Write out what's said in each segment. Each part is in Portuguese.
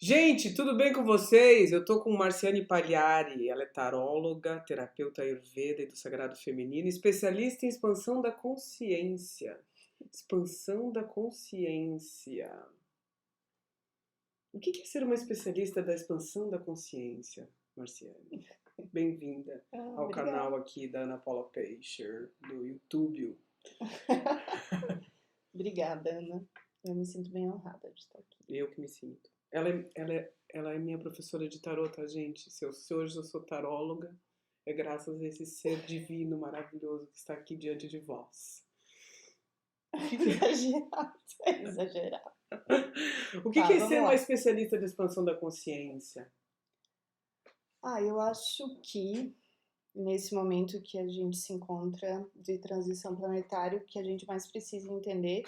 Gente, tudo bem com vocês? Eu tô com Marciane Pagliari, ela é taróloga, terapeuta Ayurveda e do Sagrado Feminino, especialista em expansão da consciência. Expansão da consciência. O que é ser uma especialista da expansão da consciência, Marciane? Bem-vinda ao Obrigada. canal aqui da Ana Paula Peixer, do YouTube. Obrigada, Ana. Eu me sinto bem honrada de estar aqui. Eu que me sinto. Ela é minha professora de tarô, tá, gente? Se hoje eu sou taróloga, é graças a esse ser divino, maravilhoso que está aqui diante de vós. Exagerado, exagerado. O que Tá, é vamos ser uma lá. especialista de expansão da consciência? Eu acho que nesse momento que a gente se encontra de transição planetária, o que a gente mais precisa entender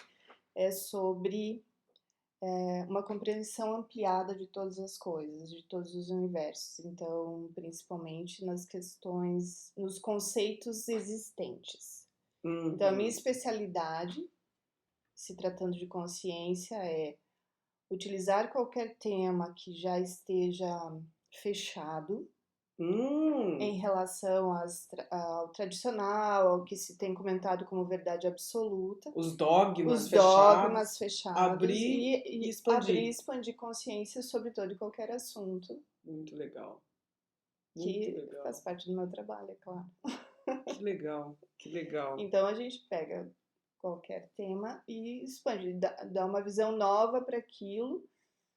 é sobre uma compreensão ampliada de todas as coisas, de todos os universos. Então, principalmente nas questões, nos conceitos existentes. Então, a minha especialidade, se tratando de consciência, é utilizar qualquer tema que já esteja fechado em relação ao tradicional, ao que se tem comentado como verdade absoluta, Os dogmas dogmas fechados, fechados abrir e expandir. abrir e expandir consciência sobre todo e qualquer assunto. Muito legal. Muito Que legal. faz parte do meu trabalho, é claro. Que legal, que legal. Então a gente pega qualquer tema e expande, dá uma visão nova para aquilo,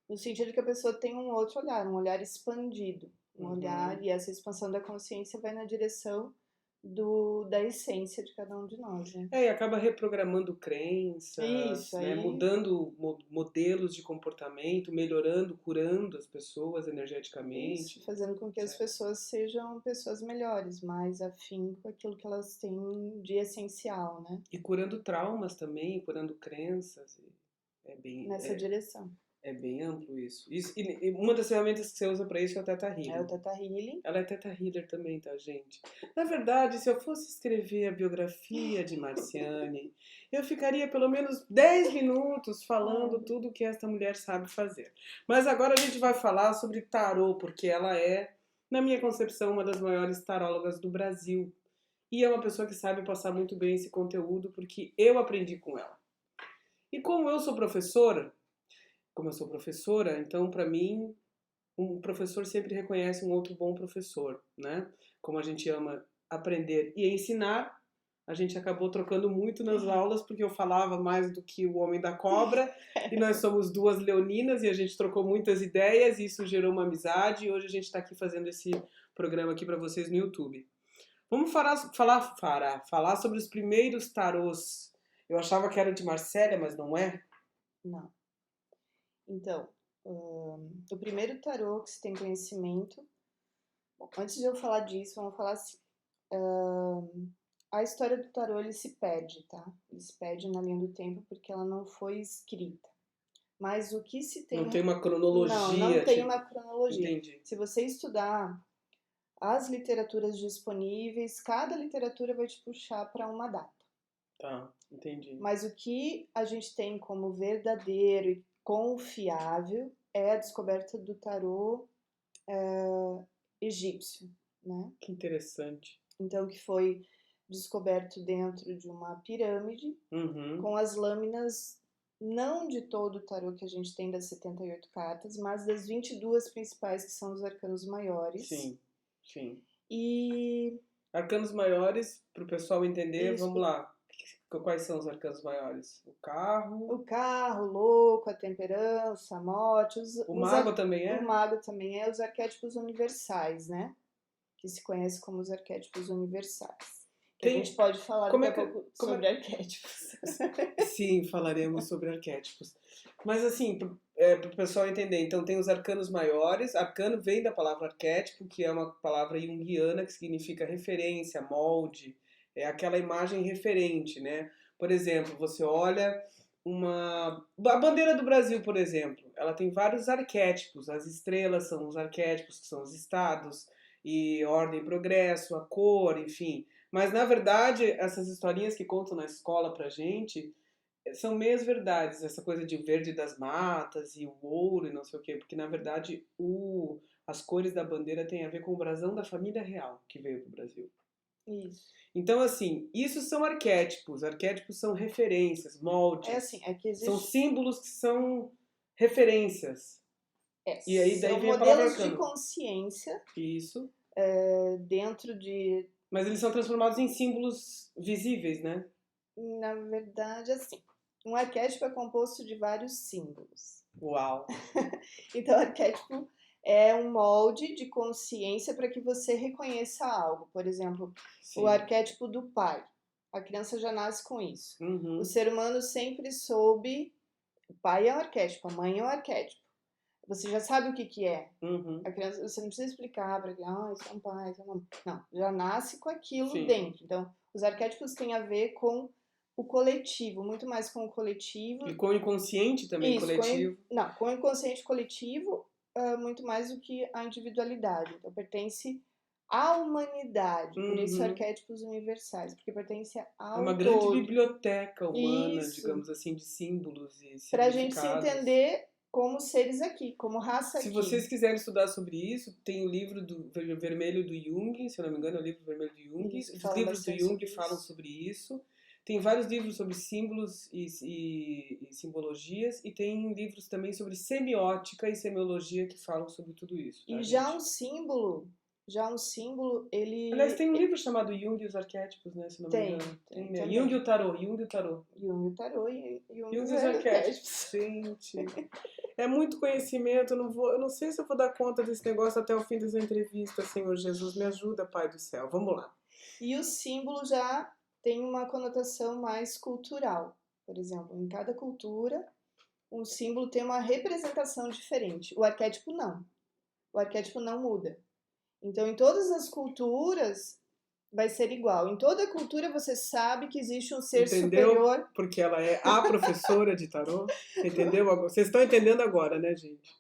no sentido que a pessoa tem um outro olhar, um olhar expandido, um olhar, e essa expansão da consciência vai na direção da essência de cada um de nós, né? E acaba reprogramando crenças, Isso, né? aí, Mudando modelos de comportamento, melhorando, curando as pessoas energeticamente. isso, fazendo com que as pessoas sejam pessoas melhores, mais afim com aquilo que elas têm de essencial, né? E curando traumas também, curando crenças. Nessa direção. É bem amplo isso. E uma das ferramentas que você usa para isso é o Theta Healing. É o Theta Healing. Ela é Theta Healer também, tá, gente? Na verdade, se eu fosse escrever a biografia de Marciane, eu ficaria pelo menos 10 minutos falando tudo que esta mulher sabe fazer. Mas agora a gente vai falar sobre tarô, porque ela é, na minha concepção, uma das maiores tarólogas do Brasil. E é uma pessoa que sabe passar muito bem esse conteúdo, porque eu aprendi com ela. E como eu sou professora, então para mim um professor sempre reconhece um outro bom professor, né? Como a gente ama aprender e ensinar, a gente acabou trocando muito nas aulas porque eu falava mais do que o Homem da Cobra e nós somos duas leoninas e a gente trocou muitas ideias e isso gerou uma amizade e hoje a gente está aqui fazendo esse programa aqui para vocês no YouTube. Vamos falar sobre os primeiros tarôs. Eu achava que era de Marcélia, mas não é? Não. Então, o primeiro tarô que se tem conhecimento... Bom, antes de eu falar disso, vamos falar assim. A história do tarô, ele se perde, tá? Ele se perde na linha do tempo porque ela não foi escrita. Mas o que se tem... Não tem uma cronologia. Não tem uma cronologia. Entendi. Se você estudar as literaturas disponíveis, cada literatura vai te puxar para uma data. Tá, entendi. Mas o que a gente tem como verdadeiro e confiável é a descoberta do tarô egípcio, né? Que interessante. Então, que foi descoberto dentro de uma pirâmide, com as lâminas, não de todo o tarô que a gente tem das 78 cartas, mas das 22 principais, que são os arcanos maiores. Sim, sim. E... Arcanos maiores, para o pessoal entender, isso. Vamos lá. Quais são os arcanos maiores? O carro, o louco, a temperança, a morte. O mago também é? O mago também é, os arquétipos universais, né? Que se conhece como os arquétipos universais. A gente pode falar daqui a pouco sobre arquétipos. Sim, falaremos sobre arquétipos. Mas assim, para o pessoal entender, então tem os arcanos maiores. Arcano vem da palavra arquétipo, que é uma palavra junguiana que significa referência, molde. É aquela imagem referente, né? Por exemplo, você olha a bandeira do Brasil, por exemplo, ela tem vários arquétipos. As estrelas são os arquétipos, que são os estados, e ordem e progresso, a cor, enfim. Mas, na verdade, essas historinhas que contam na escola pra gente, são meias verdades, essa coisa de o verde das matas e o ouro e não sei o quê, porque na verdade as cores da bandeira têm a ver com o brasão da família real que veio para o Brasil. Isso. Então, assim, isso são arquétipos. Arquétipos são referências, moldes. É assim, é que São existe. símbolos que são referências. E aí daí São vem a palavra modelos de arcano. consciência Isso. dentro de. Mas eles são transformados em símbolos visíveis, né? Na verdade, assim, um arquétipo é composto de vários símbolos. Uau. Então, o arquétipo é um molde de consciência para que você reconheça algo. Por exemplo, Sim. o arquétipo do pai. A criança já nasce com isso. Uhum. O ser humano sempre soube. O pai é um arquétipo, a mãe é um arquétipo. Você já sabe o que, que é. Uhum. A criança, você não precisa explicar para ela, isso é um pai, isso é uma mãe. Não, já nasce com aquilo Sim. dentro. Então, os arquétipos têm a ver com o coletivo, muito mais com o coletivo. E com o inconsciente também Isso, coletivo. com o inconsciente coletivo, muito mais do que a individualidade. Então, pertence à humanidade, por isso arquétipos universais, porque pertence ao uma grande todo. biblioteca humana, Isso. digamos assim, de símbolos e significados. Para a gente se entender como seres aqui, como raça aqui. Se vocês quiserem estudar sobre isso, tem o livro do Vermelho do Jung, se eu não me engano, é o livro Vermelho do Jung. Isso, Os livros do Jung falam sobre isso. Tem vários livros sobre símbolos e simbologias, e tem livros também sobre semiótica e semiologia que falam sobre tudo isso. Tá, e já um símbolo, ele... Aliás, tem um livro chamado Jung e os Arquétipos, né? Se não me engano. Tem, né? Jung e o Tarô, Jung e o Tarô. Jung e o Tarô e Jung e os Arquétipos. Gente, é muito conhecimento, eu não sei se eu vou dar conta desse negócio até o fim dessa entrevista, Senhor Jesus, me ajuda, Pai do céu. Vamos lá. E o símbolo já tem uma conotação mais cultural. Por exemplo, em cada cultura, um símbolo tem uma representação diferente. O arquétipo não. O arquétipo não muda. Então, em todas as culturas, vai ser igual. Em toda cultura, você sabe que existe um ser superior. Porque ela é a professora de tarô. Entendeu? Vocês estão entendendo agora, né, gente?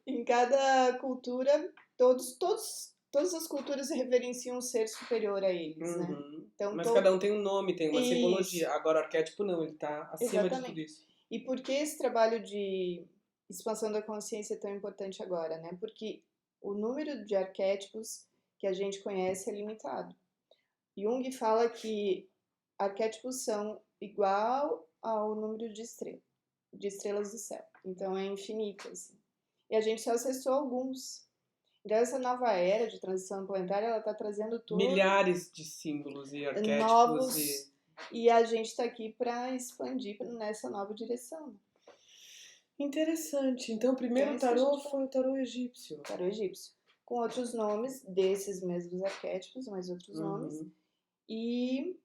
Em cada cultura, todas as culturas reverenciam um ser superior a eles, né? Então, mas cada um tem um nome, tem uma simbologia. Agora, o arquétipo não, ele está acima de tudo isso. E por que esse trabalho de expansão da consciência é tão importante agora, né? Porque o número de arquétipos que a gente conhece é limitado. Jung fala que arquétipos são igual ao número de estrelas do céu. Então é infinito, assim. E a gente só acessou alguns. Então essa nova era de transição planetária, ela está trazendo tudo. Milhares de símbolos e arquétipos. Novos, e a gente está aqui para expandir nessa nova direção. Interessante. Então o primeiro tarô foi o tarô egípcio. Tarô egípcio. Com outros nomes desses mesmos arquétipos, mas outros nomes. E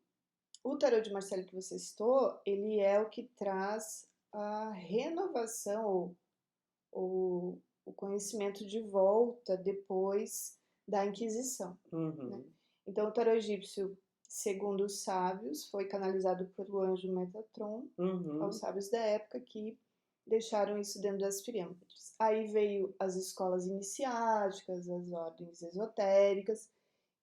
o tarô de Marcelo que você citou, ele é o que traz a renovação ou o conhecimento de volta depois da Inquisição. Né? Então, o tarô egípcio, segundo os sábios, foi canalizado pelo anjo Metatron aos sábios da época que deixaram isso dentro das pirâmides. Aí veio as escolas iniciáticas, as ordens esotéricas,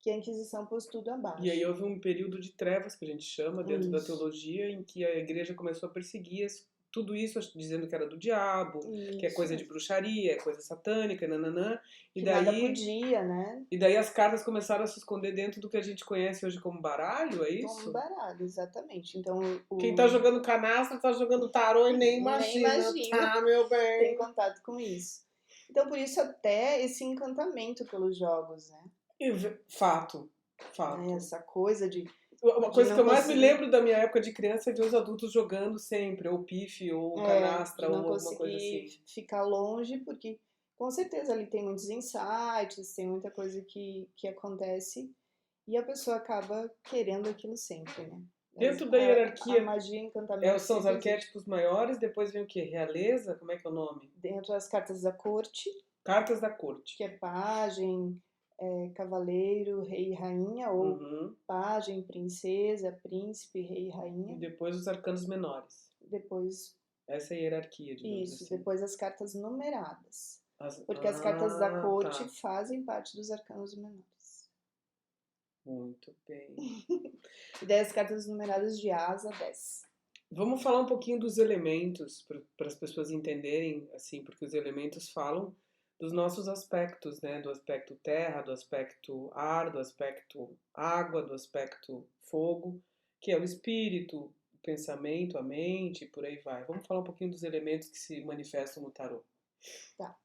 que a Inquisição pôs tudo abaixo. E aí houve um período de trevas, que a gente chama, dentro da teologia, em que a igreja começou a perseguir tudo isso, dizendo que era do diabo, que é coisa de bruxaria, é coisa satânica, nananã. E daí, nada podia, né? E daí as cartas começaram a se esconder dentro do que a gente conhece hoje como baralho, é isso? Como baralho, exatamente. Então, quem tá jogando canastra tá jogando tarô e nem imagina. Ah, meu bem. Tem contato com isso. Então, por isso até esse encantamento pelos jogos, né? Fato. Essa coisa de... Uma coisa que eu mais me lembro da minha época de criança é ver os adultos jogando sempre, ou pife, ou canastra, ou alguma coisa assim. Ficar longe, porque com certeza ali tem muitos insights, tem muita coisa que acontece, e a pessoa acaba querendo aquilo sempre, né? Dentro da hierarquia, a magia, encantamento... são os arquétipos maiores, depois vem o quê? Realeza? Como é que é o nome? Dentro das cartas da corte. Cartas da corte. Que é pajem... cavaleiro, rei e rainha, ou pajem, princesa, príncipe, rei e rainha. E depois os arcanos menores. Depois... Essa é a hierarquia, digamos assim. Isso, depois as cartas numeradas. Porque as cartas da corte fazem parte dos arcanos menores. Muito bem. E daí as cartas numeradas de A a 10. Vamos falar um pouquinho dos elementos para as pessoas entenderem, assim, porque os elementos falam dos nossos aspectos, né? Do aspecto terra, do aspecto ar, do aspecto água, do aspecto fogo, que é o espírito, o pensamento, a mente, e por aí vai. Vamos falar um pouquinho dos elementos que se manifestam no tarô. Tá.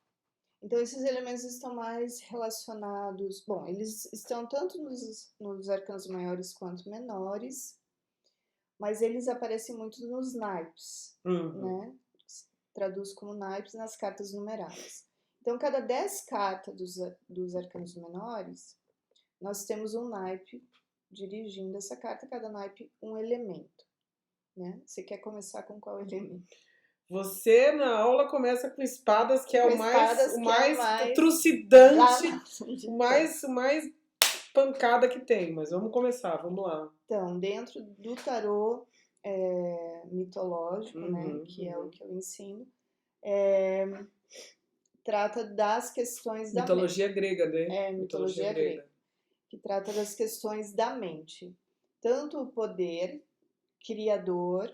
Então, esses elementos estão mais relacionados. Bom, eles estão tanto nos arcanos maiores quanto menores, mas eles aparecem muito nos naipes, Uhum. né? Traduz como naipes nas cartas numeradas. Então, cada 10 cartas dos arcanos menores, nós temos um naipe dirigindo essa carta, cada naipe um elemento. Né? Você quer começar com qual elemento? Você na aula começa com espadas, que é Com o espadas, que é o mais mais lá trucidante, na frente o de todos. mais pancada que tem. Mas vamos começar, vamos lá. Então, dentro do tarô mitológico, né, Uhum, que é o uhum. que eu ensino, trata das questões da mente. Mitologia grega, né? Mitologia Mitologia grega, grega. que trata das questões da mente. Tanto o poder criador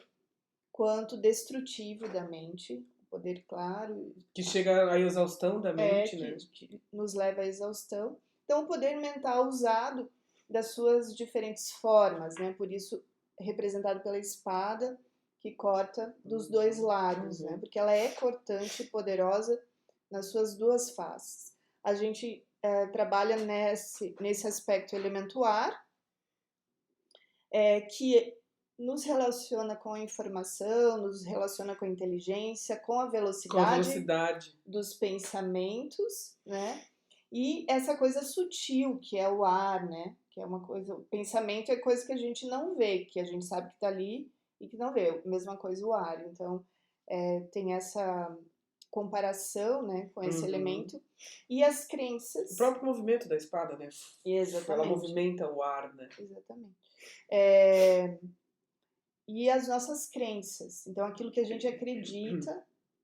quanto destrutivo da mente, o poder claro, Que chega à exaustão da mente, né? que nos leva à exaustão. Então, o poder mental usado das suas diferentes formas, né? Por isso, representado pela espada, que corta dos dois lados, né? Porque ela é cortante e poderosa nas suas duas faces. A gente trabalha nesse aspecto elemento ar, que nos relaciona com a informação, nos relaciona com a inteligência, com a Com a velocidade velocidade. dos pensamentos, né? E essa coisa sutil que é o ar, né? Que é uma coisa, o pensamento é coisa que a gente não vê, que a gente sabe que está ali e que não vê. Mesma coisa o ar. Então tem essa comparação, né, com esse elemento e as crenças. O próprio movimento da espada, né? Exatamente. Ela movimenta o ar, né? Exatamente. E as nossas crenças. Então, aquilo que a gente acredita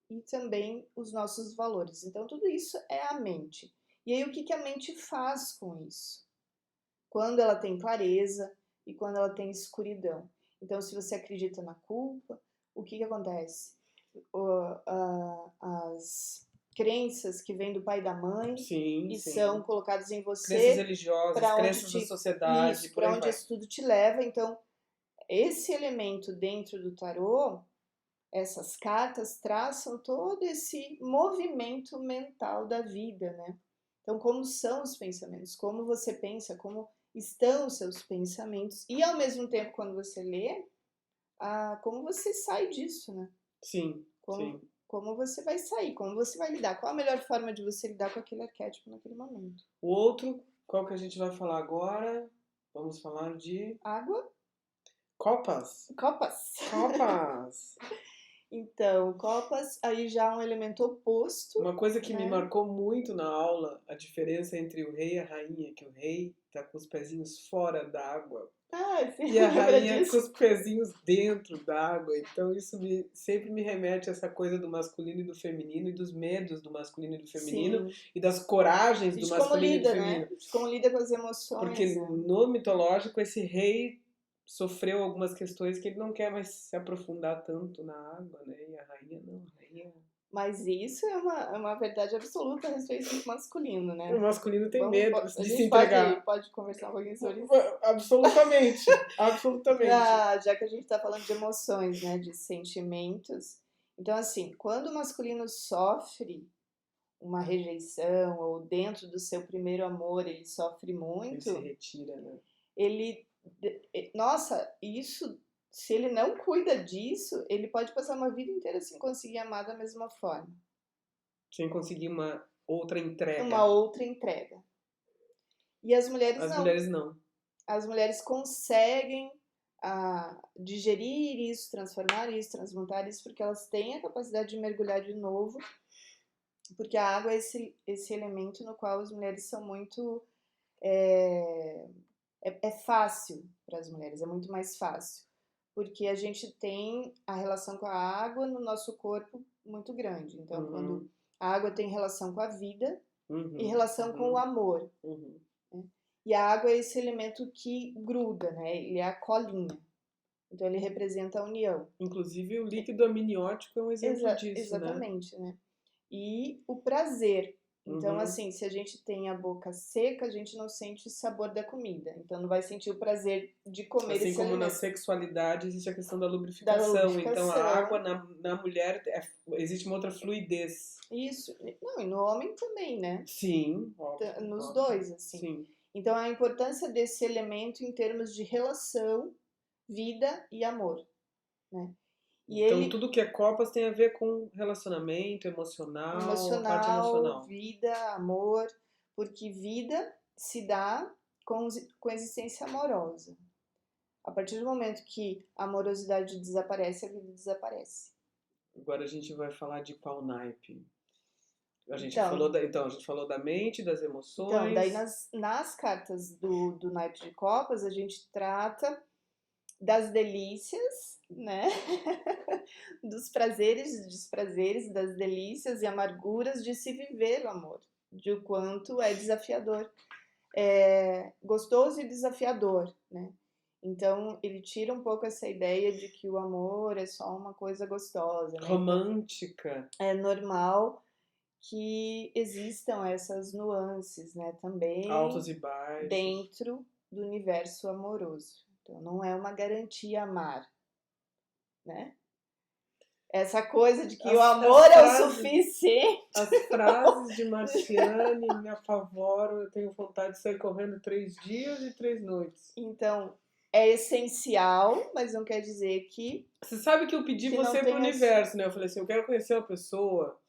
e também os nossos valores. Então, tudo isso é a mente. E aí, o que a mente faz com isso? Quando ela tem clareza e quando ela tem escuridão. Então, se você acredita na culpa, o que acontece? As crenças que vêm do pai e da mãe sim, são colocadas em você. Crenças religiosas, crenças da sociedade, isso, para onde isso tudo te leva. Então, esse elemento dentro do tarô, essas cartas traçam todo esse movimento mental da vida, né? Então, como são os pensamentos? Como você pensa? Como estão os seus pensamentos? E, ao mesmo tempo, quando você lê, como você sai disso, né? Sim, sim. Como você vai sair? Como você vai lidar? Qual a melhor forma de você lidar com aquele arquétipo naquele momento? O outro, qual que a gente vai falar agora? Vamos falar de... Água? Copas. Copas. Copas. Então, copas, aí já um elemento oposto. Uma coisa que me marcou muito na aula, a diferença entre o rei e a rainha, que o rei tá com os pezinhos fora d'água. Sim, e a rainha com os pezinhos dentro d'água. Então isso sempre me remete a essa coisa do masculino e do feminino, e dos medos do masculino e do feminino, e das coragens do masculino e do feminino. Né? De como lida com as emoções. Porque no mitológico esse rei sofreu algumas questões que ele não quer mais se aprofundar tanto na água, né? E a rainha não, a rainha... Mas isso é uma verdade absoluta a respeito do masculino, né? O masculino tem medo de se entregar. entregar. Pode conversar um pouquinho sobre isso? Absolutamente, absolutamente. Já que a gente está falando de emoções, né? De sentimentos. Então, assim, quando o masculino sofre uma rejeição, ou dentro do seu primeiro amor ele sofre muito... Ele se retira, né? Nossa, isso... Se ele não cuida disso, ele pode passar uma vida inteira sem conseguir amar da mesma forma. Sem conseguir uma outra entrega. Uma outra entrega. E as mulheres não. As mulheres não. As mulheres conseguem digerir isso, transformar isso, transmutar isso, porque elas têm a capacidade de mergulhar de novo, porque a água é esse elemento no qual as mulheres são muito... É fácil para as mulheres, é muito mais fácil. Porque a gente tem a relação com a água no nosso corpo muito grande. Então, quando a água tem relação com a vida e relação com o amor. Né? E a água é esse elemento que gruda, né? Ele é a colinha. Então ele representa a união. Inclusive o líquido amniótico é um exemplo disso, né? Exatamente, né? E o prazer. Então, Uhum. assim, se a gente tem a boca seca, a gente não sente o sabor da comida. Então, não vai sentir o prazer de comer Assim esse como na alimento. sexualidade existe a questão da Da lubrificação. Então a lubrificação. água na mulher existe uma outra fluidez. Isso. Não, e no homem também, né? Sim, óbvio. Nos óbvio. dois, assim. Sim. Então, a importância desse elemento em termos de relação, vida e amor, né? E Então ele, tudo que é copas tem a ver com relacionamento, emocional, a parte emocional. vida, amor, porque vida se dá com existência amorosa. A partir do momento que a amorosidade desaparece, a vida desaparece. Agora a gente vai falar de qual naipe? A gente Então, a gente falou da mente, das emoções. Então, daí nas cartas do naipe de copas, a gente trata das delícias, né? Dos prazeres e desprazeres, das delícias e amarguras de se viver o amor, de o quanto é desafiador, gostoso e desafiador, né? Então, ele tira um pouco essa ideia de que o amor é só uma coisa gostosa, né? Romântica. Então, é normal que existam essas nuances, né? Também altos e baixos. dentro do universo amoroso. Então, não é uma garantia amar, né? Essa coisa de que o amor é o suficiente. As frases de Marciane me apavoram. Eu tenho vontade de sair correndo 3 dias e 3 noites. Então, é essencial, mas não quer dizer que... Você sabe que eu pedi que você não pro tem universo, né? Eu falei assim, eu quero conhecer uma pessoa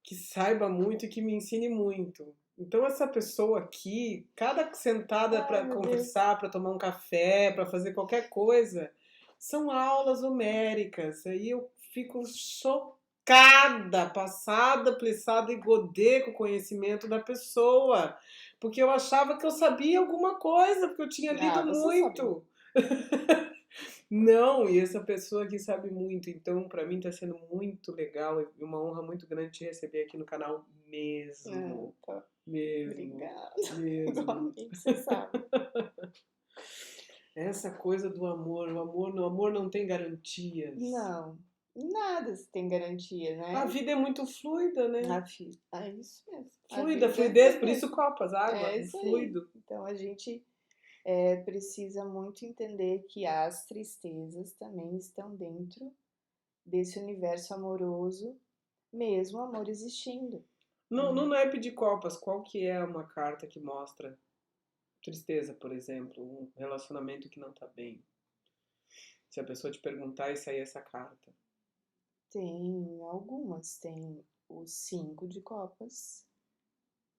que saiba muito e que me ensine muito. Então essa pessoa aqui, cada sentada Ai, para meu conversar, para tomar um café, para fazer qualquer coisa, são aulas homéricas. Aí eu fico chocada, passada, plissada e godê com o conhecimento da pessoa. Porque eu achava que eu sabia alguma coisa, porque eu tinha lido você muito. Não, e essa pessoa aqui sabe muito, então pra mim tá sendo muito legal e uma honra muito grande te receber aqui no canal mesmo. Tá. Mesmo. Obrigada. Mesmo. Igualmente, você sabe. Essa coisa do amor, o amor não tem garantias. Não, nada se tem garantia, né? A vida é muito fluida, né? É isso mesmo. Fluida, fluidez, por isso copas, água, É isso fluido. aí. Então a gente precisa muito entender que as tristezas também estão dentro desse universo amoroso, mesmo o amor existindo. No naipe de copas, qual que é uma carta que mostra tristeza, por exemplo, um relacionamento que não tá bem? Se a pessoa te perguntar e sair essa carta. Tem algumas. Tem o 5 de copas,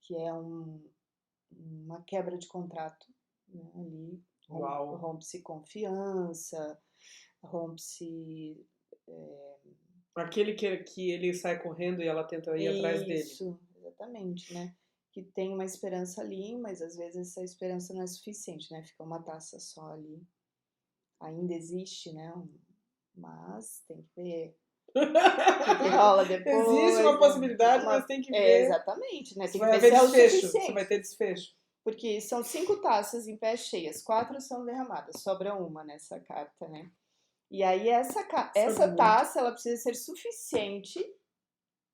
que é uma quebra de contrato, né? Ali rompe-se confiança, rompe-se... Aquele que ele sai correndo e ela tenta ir atrás dele. Isso, exatamente, né? Que tem uma esperança ali, mas às vezes essa esperança não é suficiente, né? Fica uma taça só ali. Ainda existe, né? Mas tem que ver o que rola depois. Existe uma possibilidade, mas tem que ver. Exatamente, né? Tem que vai ver se é o desfecho. suficiente. Você vai ter desfecho. Porque são 5 taças em pé cheias, 4 são derramadas, sobra uma nessa carta, né? E aí essa taça, ela precisa ser suficiente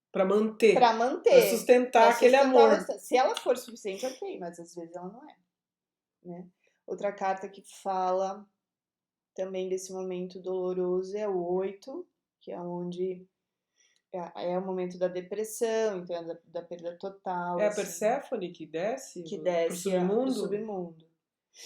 para manter. Para sustentar aquele amor. Se ela for suficiente, ok, mas às vezes ela não é, né? Outra carta que fala também desse momento doloroso é o 8, que é onde é o momento da depressão, então é da perda total. É a Perséfone que desce pro submundo.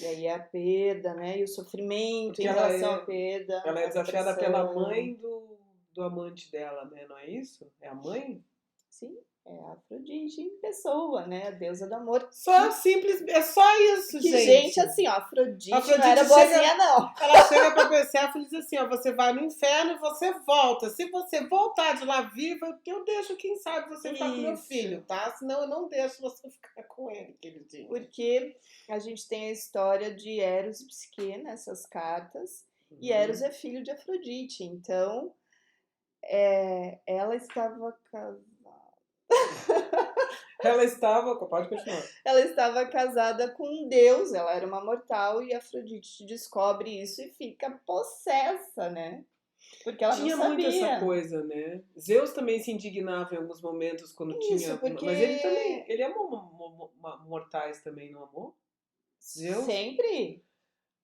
E aí é a perda, né? E o sofrimento porque em relação à perda. Ela é desafiada pela mãe do amante dela, né? Não é isso? É a mãe? Sim, é a Afrodite em pessoa, né? A deusa do amor. Simples, é só isso, gente. Gente, assim, ó, Afrodite não era boazinha, não. Ela chega pra Perséfone e diz assim, ó, você vai no inferno e você volta. Se você voltar de lá viva, eu deixo, quem sabe, você ficar com meu filho, tá? Senão eu não deixo você ficar com ele, queridinho. Porque a gente tem a história de Eros e Psique nessas cartas, e Eros é filho de Afrodite, então ela estava casada. Ela estava... Pode continuar. Ela estava casada com um deus, ela era uma mortal, e Afrodite descobre isso e fica possessa, né? Porque ela não Tinha muito essa sabia. coisa, né? Zeus também se indignava em alguns momentos quando Isso, tinha... Mas ele também... porque Ele amou mortais também, não amou? Zeus? sempre,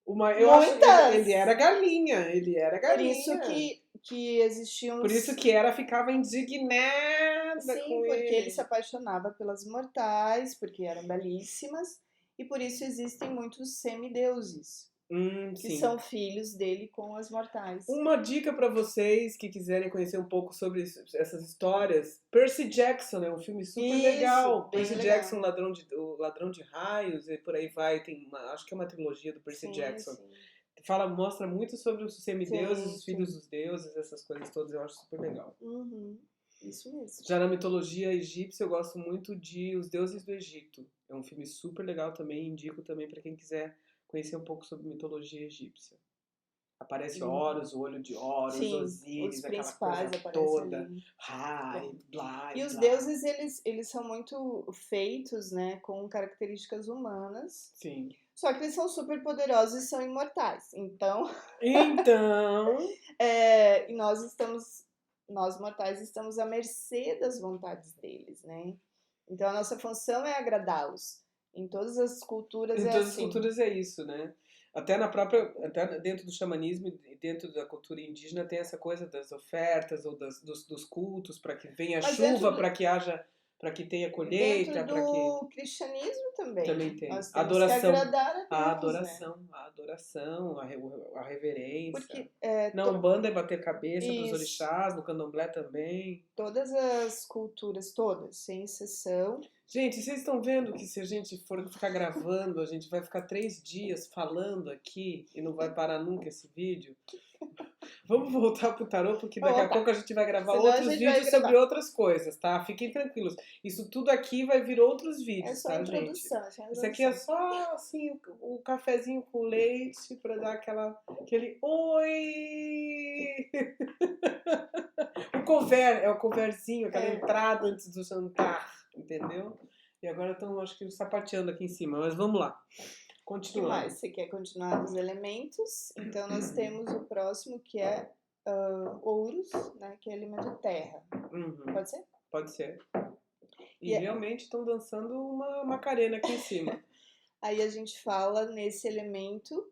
Eu acho que ele muitas. era galinha. Ele era Por isso galinha. que existiam Por isso os... que Hera ficava indignada Sim, com porque ele se ele. apaixonava pelas mortais, porque eram belíssimas, e por isso existem muitos semideuses, que Sim. são filhos dele com as mortais. Uma dica pra vocês que quiserem conhecer um pouco sobre essas histórias. Percy Jackson é um filme super Isso, legal. bem Percy legal. Jackson, o Ladrão de Raios e por aí vai. Acho que é uma trilogia do Percy Sim, Jackson. sim. Mostra muito sobre os semideuses, Sim, os filhos sim. dos deuses, essas coisas todas. Eu acho super legal. Uhum, isso mesmo. Já na mitologia egípcia, eu gosto muito de Os Deuses do Egito. É um filme super legal também, indico também para quem quiser conhecer um pouco sobre mitologia egípcia. Aparece Horus, o olho de Horus, Sim, os Osíris, aquela principais coisa aparecem toda. ali. Rai, Pronto. blá, E os blá. deuses, eles são muito feitos, né, com características humanas. Sim. Só que eles são super poderosos e são imortais. Então, e nós mortais estamos à mercê das vontades deles, né? Então a nossa função é agradá-los. Em todas as culturas Em é todas as assim. culturas é isso, né? Até dentro do xamanismo e dentro da cultura indígena tem essa coisa das ofertas ou dos cultos para que venha Mas chuva, para que tenha colheita, dentro para que do cristianismo também, também tem nós temos que adoração, agradar a Deus, né? a adoração, a reverência. Porque Na Umbanda é bater cabeça para os isso, orixás, no Candomblé também. todas as culturas, todas, sem exceção. Gente, vocês estão vendo que se a gente for ficar gravando, a gente vai ficar 3 dias falando aqui e não vai parar nunca esse vídeo? Vamos voltar pro tarô, porque daqui a Opa, pouco a gente vai gravar senão a outros gente vai vídeos sobre gravar. outras coisas, tá? Fiquem tranquilos. Isso tudo aqui vai vir outros É vídeos, só a tá, gente? introdução, é só a Isso aqui é introdução. só, assim, o cafezinho com leite pra dar aquele oi! É o coverzinho, aquela entrada antes do jantar, entendeu? E agora estão, acho que, sapateando aqui em cima, mas vamos lá. O que Continuando. mais? Você quer continuar dos elementos? Então nós temos o próximo que é ouros, né? Que é elemento terra. Uhum. Pode ser? Pode ser. E realmente estão dançando uma Macarena aqui em cima. Aí a gente fala nesse elemento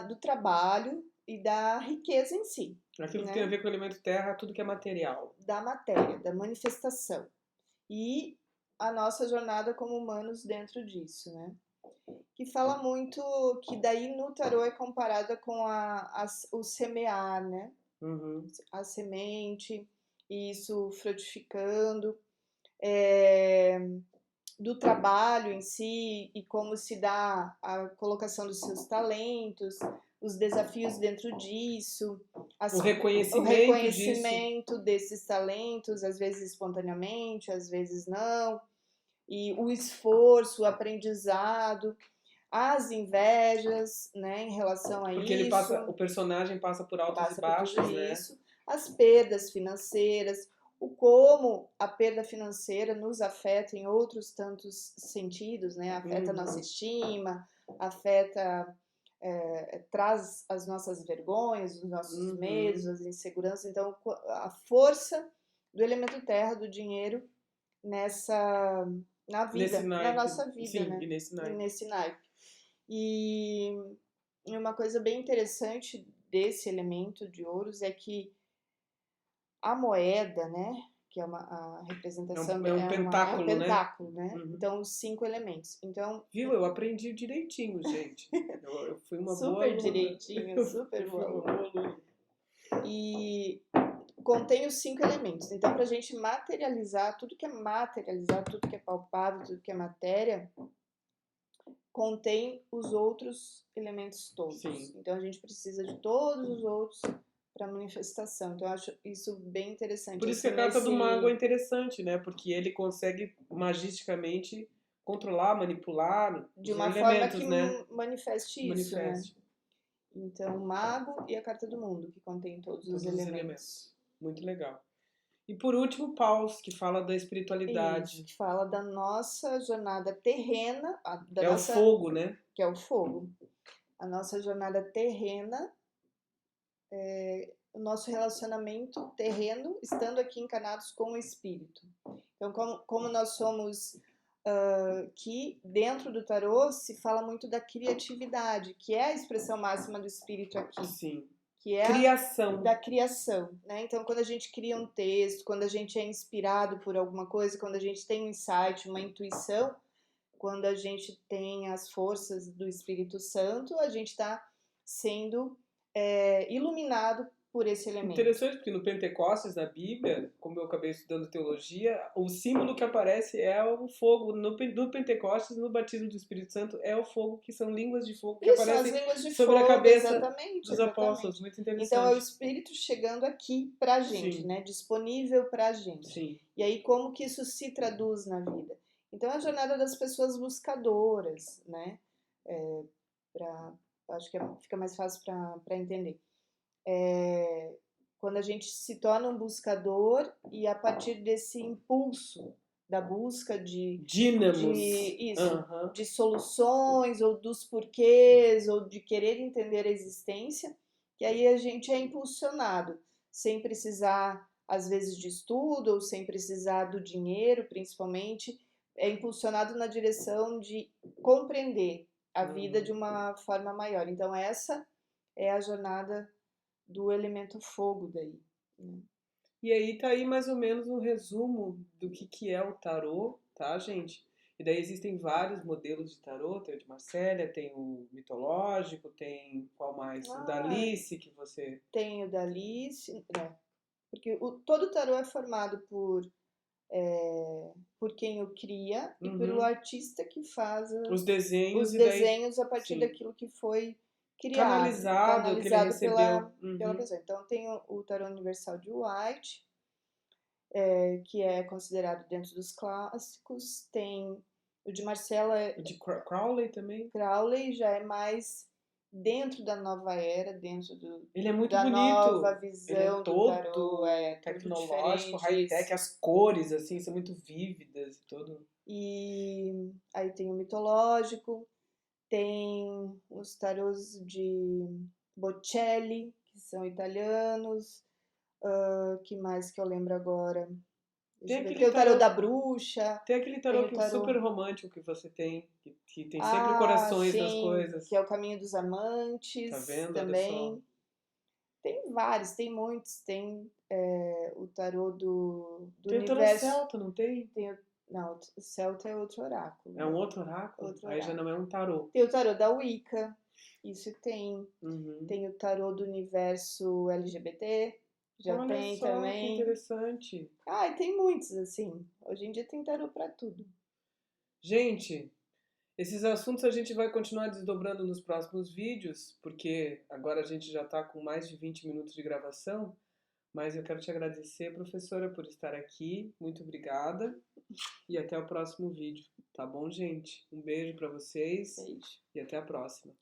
do trabalho e da riqueza em si. Aquilo né? que tem a ver com o elemento terra, tudo que é material. Da matéria, da manifestação. E a nossa jornada como humanos dentro disso, né? Que fala muito, que daí no tarô é comparada com o semear, né? Uhum. A semente, isso frutificando, do trabalho em si e como se dá a colocação dos seus talentos, os desafios dentro disso, O o reconhecimento desses talentos, às vezes espontaneamente, às vezes não, e o esforço, o aprendizado, as invejas, né, em relação a Porque isso. o personagem passa por altos e baixos, por tudo né? isso, as perdas financeiras, o como a perda financeira nos afeta em outros tantos sentidos, né? Afeta a nossa estima, afeta, traz as nossas vergonhas, os nossos medos, as inseguranças. Então, a força do elemento terra, do dinheiro, na vida, na nossa vida, sim, né? E nesse naipe. E uma coisa bem interessante desse elemento de ouros é que a moeda, né, que é a representação é um pentáculo, né? Uhum. Então os 5 elementos. Então, viu? Eu aprendi direitinho, gente. Eu fui uma boa aluna. Direitinho, super boa aluna. E contém os 5 elementos. Então, para a gente materializar tudo que é palpável, tudo que é matéria, contém os outros elementos todos. Sim. Então a gente precisa de todos os outros para manifestação. Então eu acho isso bem interessante. Por isso que a carta do mago é interessante, né? Porque ele consegue magisticamente controlar, manipular de os uma elementos, forma que né? manifeste isso, né? Então o mago e a carta do mundo, que contém todos os elementos. Muito legal. E por último, Paus, que fala da Isso, espiritualidade. que fala da nossa jornada terrena, da É o nossa, fogo, né? que é o fogo, a nossa jornada terrena, o nosso relacionamento terreno, estando aqui encarnados com o espírito. Então, como nós somos que dentro do tarô se fala muito da criatividade, que é a expressão máxima do espírito aqui, Sim. que é Criação. da criação, né? Então, quando a gente cria um texto, quando a gente é inspirado por alguma coisa, quando a gente tem um insight, uma intuição, quando a gente tem as forças do Espírito Santo, a gente está sendo iluminado por esse elemento. Interessante, porque no Pentecostes, na Bíblia, como eu acabei estudando teologia, o símbolo que aparece é o fogo. No Pentecostes, no batismo do Espírito Santo, é o fogo, que são línguas de fogo que Isso, são as aparecem línguas de sobre fogo, a cabeça exatamente, dos apóstolos. Muito interessante. Então é o Espírito chegando aqui pra gente, Sim. né? Disponível pra gente. Sim. E aí como que isso se traduz na vida? Então é a jornada das pessoas buscadoras, né? Acho que fica mais fácil para entender. Quando a gente se torna um buscador e a partir desse impulso da busca Dínamos. de soluções ou dos porquês ou de querer entender a existência, que aí a gente é impulsionado, sem precisar às vezes de estudo ou sem precisar do dinheiro, principalmente, é impulsionado na direção de compreender a vida de uma forma maior. Então essa é a jornada do elemento fogo daí. Né? E aí tá aí mais ou menos um resumo do que é o tarô, tá, gente? E daí existem vários modelos de tarô, tem o de Marcélia, tem o mitológico, tem qual mais? O da Alice, que você... Tem o da Alice, porque todo tarô é formado por quem o cria e pelo artista que faz os desenhos, desenhos a partir daquilo que foi criado, canalizado que ele recebeu. pela pessoa. Então tem o tarô universal de White, que é considerado dentro dos clássicos, tem o de Marcella... O de Crowley também? Crowley já é mais dentro da nova era, dentro ele é muito da bonito. Nova visão ele é todo do tarô, tecnológico, high-tech, as cores assim são muito vívidas e todo. E aí tem o mitológico, tem os tarôs de Botticelli, que são italianos, que mais que eu lembro agora? Tem o tarô da bruxa. Tem aquele tarô que é super romântico que você tem, que tem sempre corações nas coisas. Que é o Caminho dos Amantes. Tá vendo? Também. Tem vários, tem muitos. Tem o tarô do tem universo. Tem o tarô celta, não tem? Não, o celta é outro oráculo. É um outro oráculo? Aí já não é um tarô. Tem o tarô da Wicca, isso tem. Uhum. Tem o tarô do universo LGBT, já olha tem só, também. Que interessante. E tem muitos, assim. Hoje em dia tem tarô pra tudo. Gente, esses assuntos a gente vai continuar desdobrando nos próximos vídeos, porque agora a gente já está com mais de 20 minutos de gravação, mas eu quero te agradecer, professora, por estar aqui. Muito obrigada e até o próximo vídeo, tá bom, gente? Um beijo para vocês. Beijo. E até a próxima.